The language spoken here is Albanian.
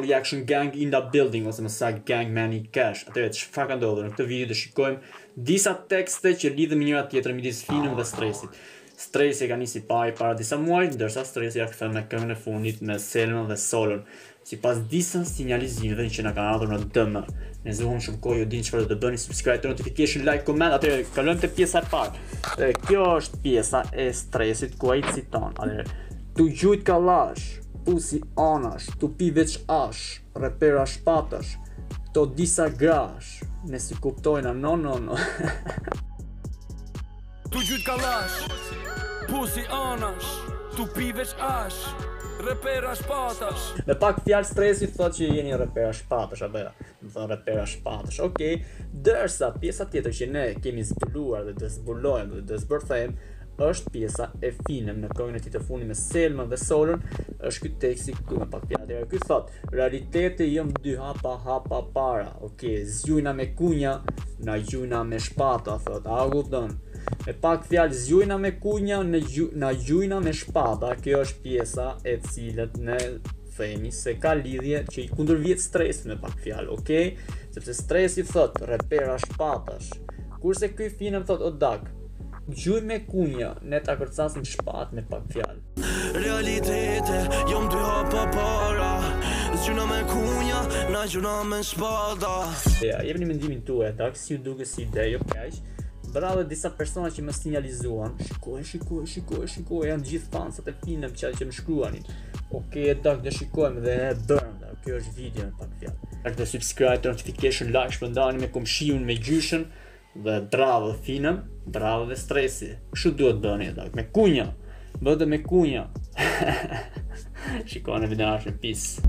reaction gang in the building ose më saktë gang man i cash. Atëherë çfarë ka ndodhur? Në këtë video do shikojmë disa tekste që lidhen me njëra tjetrën midis filmit dhe stresit. Stresi ka nisi para disa muaj, ndërsa stresi ja kthen në këngën e fundit me Selma dhe Solon. Sipas disa sinjalizimeve që na kanë ardhur në DM. Ne zuam shumë kohë, ju dini çfarë do të bëni, subscribe, notification, like, comment. Atëherë kalojmë te pjesa e parë. Kjo është pjesa e stresit ku ai citon. Atëherë, tu gjujt kallash, pusi anash, tu pi veç ash, repera shpatash, to disa grash, ne si kuptojna, no. Tu gjujt kallash, pusi anash, tu pi veç ash, repera shpatash. Me pak fjalë stresi thotë që jeni repera shpatash, apo më thon repera shpatash. Okej, dërsa pjesa tjetër që ne kemi zbuluar dhe do zbulojmë dhe do zbërthejmë është pjesa e Finem në këngën e tij të fundit me Selma dhe Solon. Është ky teksti këtu me pak fjalë. Ky thotë: realiteti jëm dy hapa para. Okej, zgjujna me kunja, na gjujna me shpata, thotë. A kupton? Me pak fjalë zgjujna me kunja, na gjujna me shpata. Kjo është pjesa e cilët ne themi se ka lidhje që i kundërvjet stresit me pak fjalë, okay? Sepse stresi thot repera shpatash. Kurse ky Finem thot o dak, gjuj me kunja, ne ta kërcasim shpat me pak fjalë. Realitete, jom dy hapa para. Zgjuna me kunja, na gjuna me shpata. Ja, jepni mendimin tuaj, dak, si ju duket si ide, jo kaq. Bravo disa persona që më sinjalizuan. Shikoj, janë gjithë fansat e Finem që më shkruanin. Okej, dak, dhe shikojmë dhe e bërëm. Kjo është video me pak fjalë. Dak, dhe subscribe, notification, like, shpërndani me komshiun, me gjyshen. Dhe bravo Finem, bravo dhe stresi. Kështu duhet bëni, dak, me kunja. Bëte me kunja. Shikoni videon, peace.